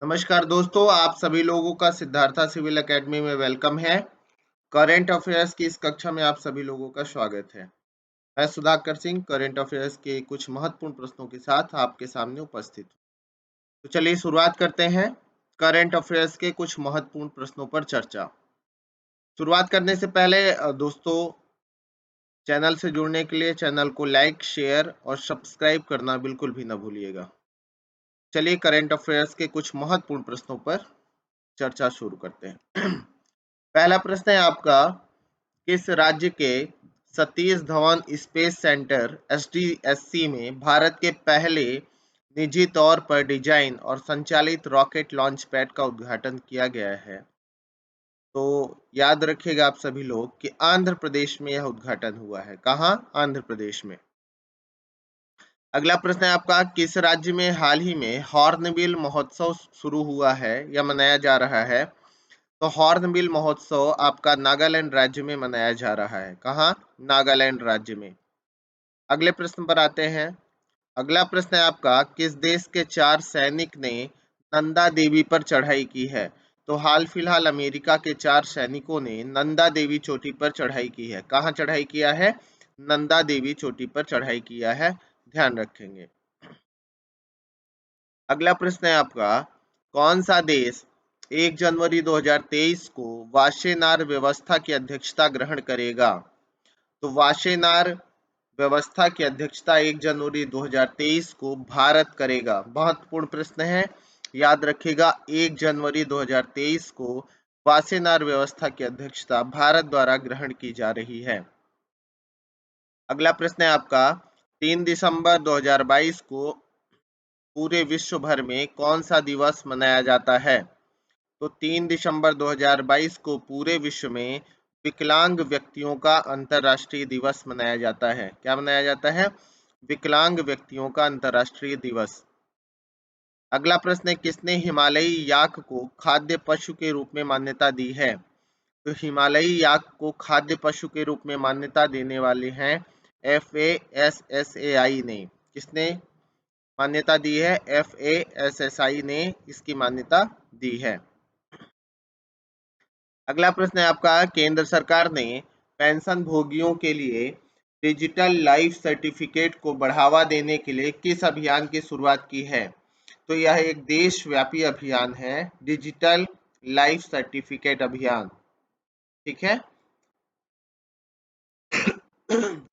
नमस्कार दोस्तों, आप सभी लोगों का सिद्धार्था सिविल एकेडमी में वेलकम है। करंट अफेयर्स की इस कक्षा में आप सभी लोगों का स्वागत है। मैं सुधाकर सिंह करंट अफेयर्स के कुछ महत्वपूर्ण प्रश्नों के साथ आपके सामने उपस्थित हूँ। तो चलिए शुरुआत करते हैं करंट अफेयर्स के कुछ महत्वपूर्ण प्रश्नों पर चर्चा। शुरुआत करने से पहले दोस्तों, चैनल से जुड़ने के लिए चैनल को लाइक, शेयर और सब्सक्राइब करना बिल्कुल भी न भूलिएगा। चलिए करंट अफेयर्स के कुछ महत्वपूर्ण प्रश्नों पर चर्चा शुरू करते हैं। पहला प्रश्न है आपका, किस राज्य के Satish Dhawan space centre SDSC में भारत के पहले निजी तौर पर डिजाइन और संचालित रॉकेट लॉन्च पैड का उद्घाटन किया गया है? तो याद रखिएगा आप सभी लोग कि आंध्र प्रदेश में यह उद्घाटन हुआ है। कहाँ? आंध्र प्रदेश में। अगला प्रश्न है आपका, किस राज्य में हाल ही में हॉर्नबिल महोत्सव शुरू हुआ है या मनाया जा रहा है? तो हॉर्नबिल महोत्सव आपका नागालैंड राज्य में मनाया जा रहा है। कहाँ? नागालैंड राज्य में। अगले प्रश्न पर आते हैं। अगला प्रश्न है आपका, किस देश के 4 सैनिक ने नंदा देवी पर चढ़ाई की है? तो हाल फिलहाल अमेरिका के 4 सैनिकों ने नंदा देवी चोटी पर चढ़ाई की है। कहाँ चढ़ाई किया है? नंदा देवी चोटी पर चढ़ाई किया है, ध्यान रखेंगे। अगला प्रश्न है आपका, कौन सा देश 1 जनवरी 2023 को वाशेनार व्यवस्था की अध्यक्षता ग्रहण करेगा? तो वाशेनार व्यवस्था की अध्यक्षता 1 जनवरी 2023 को भारत करेगा। महत्वपूर्ण प्रश्न है, याद रखिएगा 1 जनवरी 2023 को वाशेनार व्यवस्था की अध्यक्षता भारत द्वारा ग्रहण की जा रही है। अगला प्रश्न है आपका, 3 दिसंबर 2022 को पूरे विश्व भर में कौन सा दिवस मनाया जाता है? तो 3 दिसंबर 2022 को पूरे विश्व में विकलांग व्यक्तियों का अंतर्राष्ट्रीय दिवस मनाया जाता है। क्या मनाया जाता है? विकलांग व्यक्तियों का अंतर्राष्ट्रीय दिवस। अगला प्रश्न है, किसने हिमालयी याक को खाद्य पशु के रूप में मान्यता दी है? तो हिमालयी याक को खाद्य पशु के रूप में मान्यता देने वाले हैं FASSAI ने। किसने मान्यता दी है? FASSAI ने इसकी मान्यता दी है। अगला प्रश्न है आपका, केंद्र सरकार ने पेंशन भोगियों के लिए डिजिटल लाइफ सर्टिफिकेट को बढ़ावा देने के लिए किस अभियान की शुरुआत की है? तो यह एक देशव्यापी अभियान है, डिजिटल लाइफ सर्टिफिकेट अभियान। ठीक है।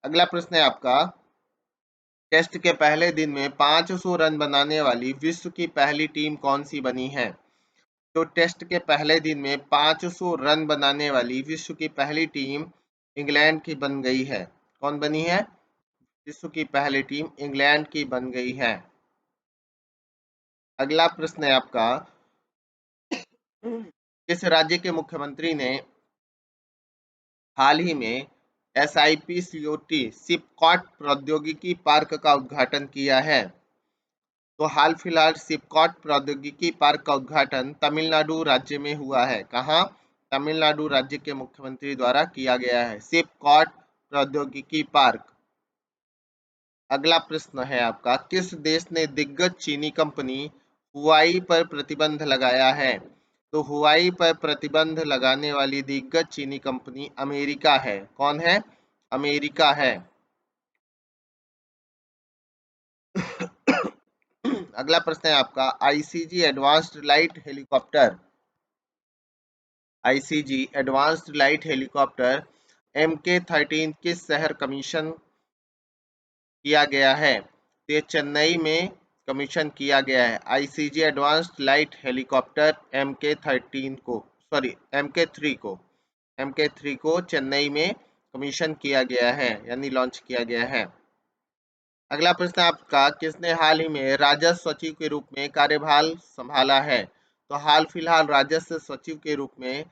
अगला प्रश्न है आपका, टेस्ट के पहले दिन में 500 रन बनाने वाली विश्व की पहली टीम कौन सी बनी है? तो टेस्ट के पहले दिन में 500 रन बनाने वाली विश्व की पहली टीम इंग्लैंड की बन गई है। कौन बनी है? विश्व की पहली टीम इंग्लैंड की बन गई है। अगला प्रश्न है आपका, किस राज्य के मुख्यमंत्री ने हाल ही में SIPCOT सिपकॉट प्रौद्योगिकी पार्क का उद्घाटन किया है? तो हाल फिलहाल सिपकॉट प्रौद्योगिकी पार्क का उद्घाटन तमिलनाडु राज्य में हुआ है। कहाँ? तमिलनाडु राज्य के मुख्यमंत्री द्वारा किया गया है सिपकॉट प्रौद्योगिकी पार्क। अगला प्रश्न है आपका, किस देश ने दिग्गज चीनी कंपनी हुआई पर प्रतिबंध लगाया है? तो हुआई पर प्रतिबंध लगाने वाली दिग्गज चीनी कंपनी अमेरिका है। कौन है? अमेरिका है। अगला प्रश्न है आपका, ICG advanced light helicopter MK-13 किस शहर कमीशन किया गया है? तो ये चेन्नई में कमीशन किया गया है। ICG advanced light helicopter MK3 को चेन्नई में कमीशन किया गया है, यानी लॉन्च किया गया है। अगला प्रश्न आपका, किसने हाल ही में राजस्व सचिव के रूप में कार्यभार संभाला है? तो हाल फिलहाल राजस्व सचिव के रूप में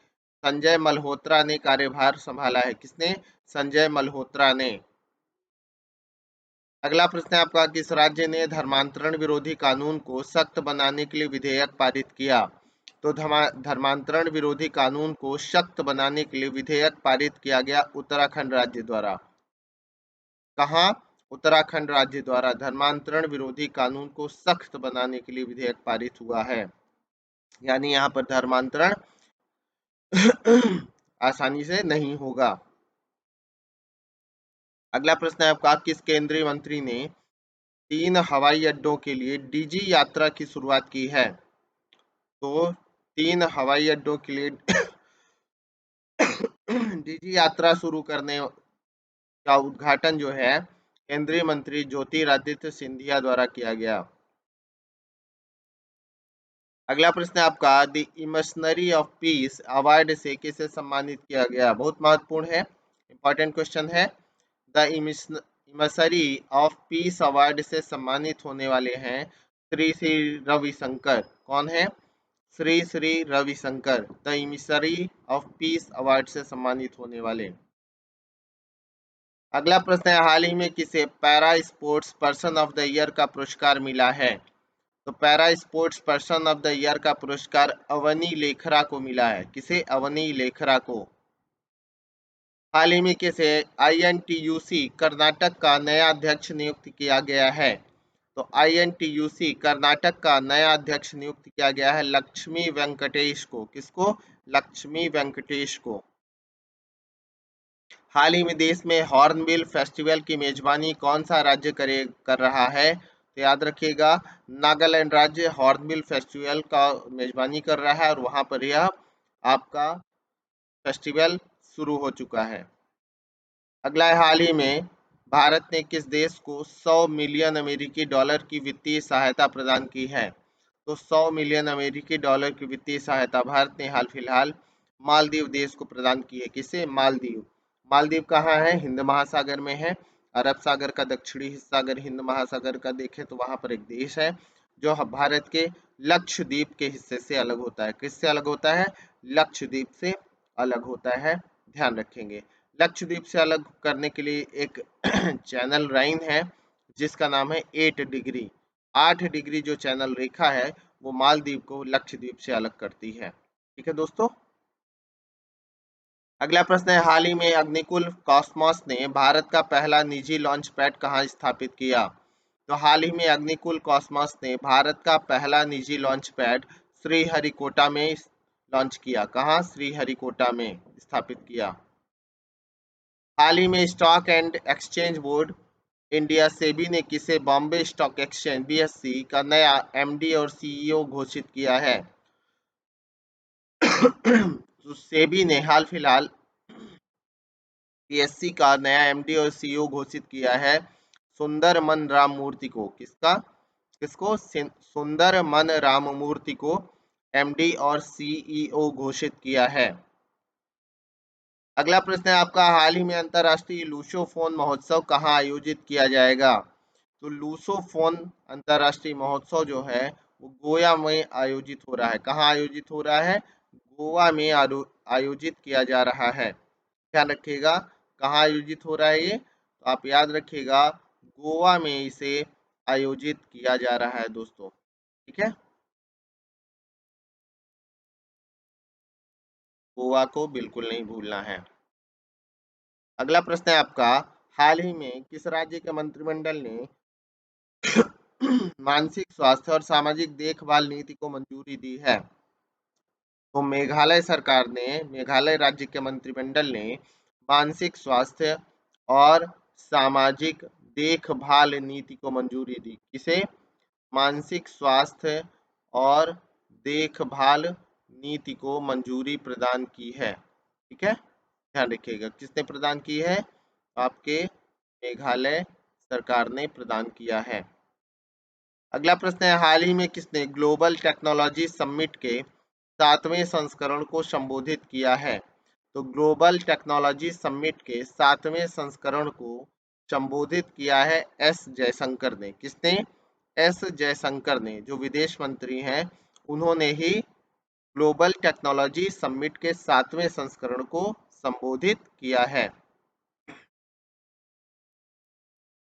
संजय मल्होत्रा ने कार्यभार संभाला है। किसने? संजय मल्होत्रा ने। अगला प्रश्न है आपका, किस राज्य ने धर्मांतरण विरोधी कानून को सख्त बनाने के लिए विधेयक पारित किया? तो धर्मांतरण विरोधी कानून को सख्त बनाने के लिए विधेयक पारित किया गया उत्तराखंड राज्य द्वारा। कहाँ? उत्तराखंड राज्य द्वारा धर्मांतरण विरोधी कानून को सख्त बनाने के लिए विधेयक पारित हुआ है। यानी यहाँ पर धर्मांतरण आसानी से नहीं होगा। अगला प्रश्न है आपका, किस केंद्रीय मंत्री ने 3 हवाई अड्डों के लिए डीजी यात्रा की शुरुआत की है? तो 3 हवाई अड्डों के लिए डीजी यात्रा शुरू करने का उद्घाटन जो है केंद्रीय मंत्री ज्योतिरादित्य सिंधिया द्वारा किया गया। अगला प्रश्न है आपका, द इमर्सनरी ऑफ पीस अवार्ड से किसे सम्मानित किया गया? बहुत महत्वपूर्ण है, इंपॉर्टेंट क्वेश्चन है। The emissary of peace award से सम्मानित होने वाले हैं श्री श्री रविशंकर। कौन है? Shri Shri Ravishankar the emissary of peace award से सम्मानित होने वाले। अगला प्रश्न है, हाल ही में किसे para sports person of the year का पुरस्कार मिला है? तो para sports person of the year का पुरस्कार अवनी लेखरा को मिला है। किसे? अवनी लेखरा को। हाल ही में किसे आईएनटीयूसी कर्नाटक का नया अध्यक्ष नियुक्त किया गया है? तो आईएनटीयूसी कर्नाटक का नया अध्यक्ष नियुक्त किया गया है लक्ष्मी वेंकटेश को। किसको? लक्ष्मी वेंकटेश को। हाल ही में देश में हॉर्नबिल फेस्टिवल की मेजबानी कौन सा राज्य कर रहा है? तो याद रखिएगा, नागालैंड राज्य हॉर्नबिल फेस्टिवल का मेजबानी कर रहा है और वहां पर यह आपका फेस्टिवल शुरू हो चुका है। अगला है, हाल ही में भारत ने किस देश को 100 मिलियन अमेरिकी डॉलर की वित्तीय सहायता प्रदान की है? तो 100 मिलियन अमेरिकी डॉलर की वित्तीय सहायता भारत ने हाल फिलहाल मालदीव देश को प्रदान की है। किसे? मालदीव। मालदीव कहाँ है? हिंद महासागर में है। अरब सागर का दक्षिणी हिस्सा अगर हिंद महासागर का देखें तो वहां पर एक देश है जो भारत के लक्षद्वीप के हिस्से से अलग होता है। किससे अलग होता है? लक्षद्वीप से अलग होता है, ध्यान रखेंगे। लक्षद्वीप से अलग करने के लिए एक चैनल लाइन है जिसका नाम है 8 डिग्री। 8 डिग्री जो चैनल रेखा है वो मालदीव को लक्षद्वीप से अलग करती है। ठीक है दोस्तों। अगला प्रश्न है, हाल ही में अग्निकुल कॉस्मोस ने भारत का पहला निजी लॉन्च पैड कहाँ स्थापित किया? तो हाल ही में अग्निकुल कॉस्मोस ने भारत का पहला निजी लॉन्च पैड श्रीहरिकोटा में लॉन्च किया। कहाँ? श्रीहरिकोटा में स्थापित किया। हाल ही में stock and exchange board India SEBI ने किसे बॉम्बे स्टॉक एक्सचेंज बीएससी का नया एमडी और सीईओ घोषित किया है? तो सेबी ने हाल फिलहाल बीएससी का नया एमडी और सीईओ घोषित किया है सुंदर मन राममूर्ति को। किसका? किसको? सुंदर मन राममूर्ति को एमडी और सीईओ घोषित किया है। अगला प्रश्न है आपका, हाल ही में अंतरराष्ट्रीय लूसोफोन महोत्सव कहाँ आयोजित किया जाएगा? तो लूसोफोन अंतरराष्ट्रीय महोत्सव जो है वो गोवा में आयोजित हो रहा है। कहाँ आयोजित हो रहा है? गोवा में आयोजित किया जा रहा है, ध्यान रखिएगा। कहाँ आयोजित हो रहा है ये? तो आप याद रखिएगा, गोवा में इसे आयोजित किया जा रहा है दोस्तों। ठीक है, गोवा को बिल्कुल नहीं भूलना है। अगला प्रश्न है आपका, हाल ही में किस राज्य के मंत्रिमंडल ने मानसिक स्वास्थ्य और सामाजिक देखभाल नीति को मंजूरी दी है? तो मेघालय सरकार ने, मेघालय राज्य के मंत्रिमंडल ने मानसिक स्वास्थ्य और सामाजिक देखभाल नीति को मंजूरी दी। किसे? मानसिक स्वास्थ्य और देखभाल नीति को मंजूरी प्रदान की है। ठीक है, ध्यान रखिएगा, किसने प्रदान की है? आपके मेघालय सरकार ने प्रदान किया है। अगला प्रश्न है, हाल ही में किसने ग्लोबल टेक्नोलॉजी समिट के 7वें संस्करण को संबोधित किया है? तो ग्लोबल टेक्नोलॉजी समिट के 7वें संस्करण को संबोधित किया है एस जयशंकर ने। किसने? एस जयशंकर ने, जो विदेश मंत्री हैं, उन्होंने ही ग्लोबल टेक्नोलॉजी समिट के 7वें संस्करण को संबोधित किया है।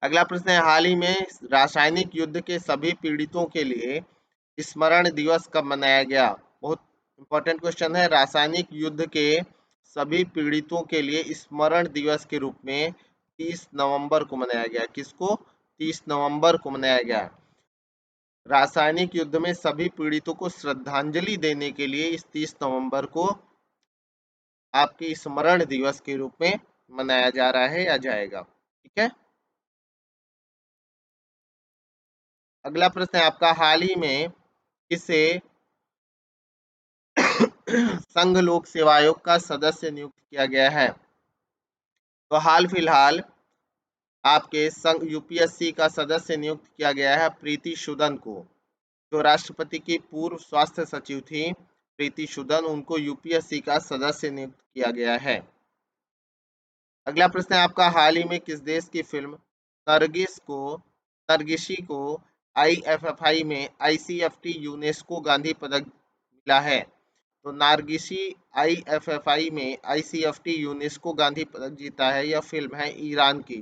अगला प्रश्न है, हाल ही में रासायनिक युद्ध के सभी पीड़ितों के लिए स्मरण दिवस कब मनाया गया? बहुत इंपॉर्टेंट क्वेश्चन है। रासायनिक युद्ध के सभी पीड़ितों के लिए स्मरण दिवस के रूप में 30 नवंबर को मनाया गया। किसको? 30 नवंबर को मनाया गया। रासायनिक युद्ध में सभी पीड़ितों को श्रद्धांजलि देने के लिए इस 30 नवंबर को आपकी स्मरण दिवस के रूप में मनाया जा रहा है या जाएगा। ठीक है। अगला प्रश्न है आपका, हाल ही में किसे संघ लोक सेवा आयोग का सदस्य नियुक्त किया गया है? तो हाल फिलहाल आपके संघ यूपीएससी का सदस्य नियुक्त किया गया है प्रीति सूदन को, जो राष्ट्रपति की पूर्व स्वास्थ्य सचिव थी प्रीति सूदन, उनको यूपीएससी का सदस्य नियुक्त किया गया है। अगला प्रश्न है आपका, हाल ही में किस देश की फिल्म नरगिशी को आईएफएफआई में आईसीएफटी यूनेस्को गांधी पदक मिला है? तो नारगिशी आईएफएफआई में आईसीएफटी यूनेस्को गांधी पदक जीता है। यह फिल्म है ईरान की।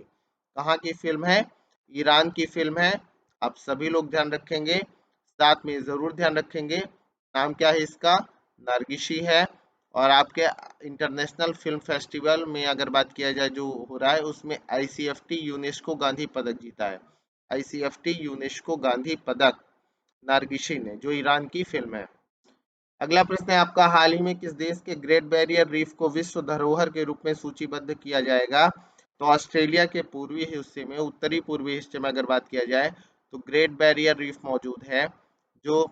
कहाँ की फिल्म है? ईरान की फिल्म है। आप सभी लोग ध्यान रखेंगे, साथ में जरूर ध्यान रखेंगे, नाम क्या है इसका? नारगिशी है। और आपके इंटरनेशनल फिल्म फेस्टिवल में अगर बात किया जाए जो हो रहा है, उसमें आईसीएफटी यूनेस्को गांधी पदक जीता है। आईसीएफटी यूनेस्को गांधी पदक नारगिशी ने, जो ईरान की फिल्म है। अगला प्रश्न है आपका, हाल ही में किस देश के ग्रेट बैरियर रीफ को विश्व धरोहर के रूप में सूचीबद्ध किया जाएगा? तो ऑस्ट्रेलिया के पूर्वी हिस्से में, उत्तरी पूर्वी हिस्से में अगर बात किया जाए तो ग्रेट बैरियर रीफ मौजूद है, जो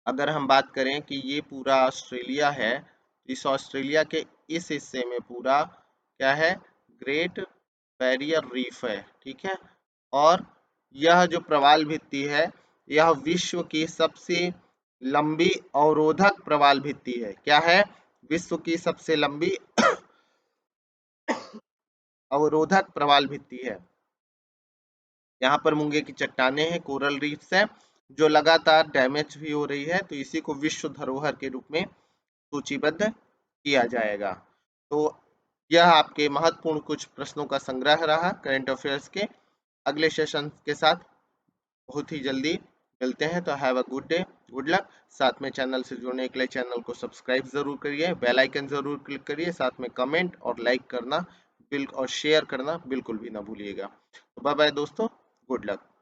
अगर हम बात करें कि ये पूरा ऑस्ट्रेलिया है, इस ऑस्ट्रेलिया के इस हिस्से में पूरा क्या है? ग्रेट बैरियर रीफ है। ठीक है। और यह जो प्रवाल भित्ति है, यह विश्व की सबसे लंबी अवरोधक प्रवाल भित्ति है। क्या है? विश्व की सबसे लंबी अवरोधक प्रवाल भित्ति है। यहाँ पर मूंगे की चट्टानें हैं, कोरल रीफ्स है, जो लगातार डैमेज भी हो रही है, तो इसी को विश्व धरोहर के रूप में सूचीबद्ध किया जाएगा। तो यह आपके महत्वपूर्ण कुछ प्रश्नों का संग्रह रहा करंट अफेयर्स के। अगले सेशन के साथ बहुत ही जल्दी मिलते हैं। तो have a good day, good luck. साथ में चैनल से जुड़ने के लिए चैनल को सब्सक्राइब जरूर करिए, बेल आइकन जरूर क्लिक करिए, साथ में कमेंट और लाइक करना और शेयर करना बिल्कुल भी ना भूलिएगा। तो बाय बाय दोस्तों, गुड लक।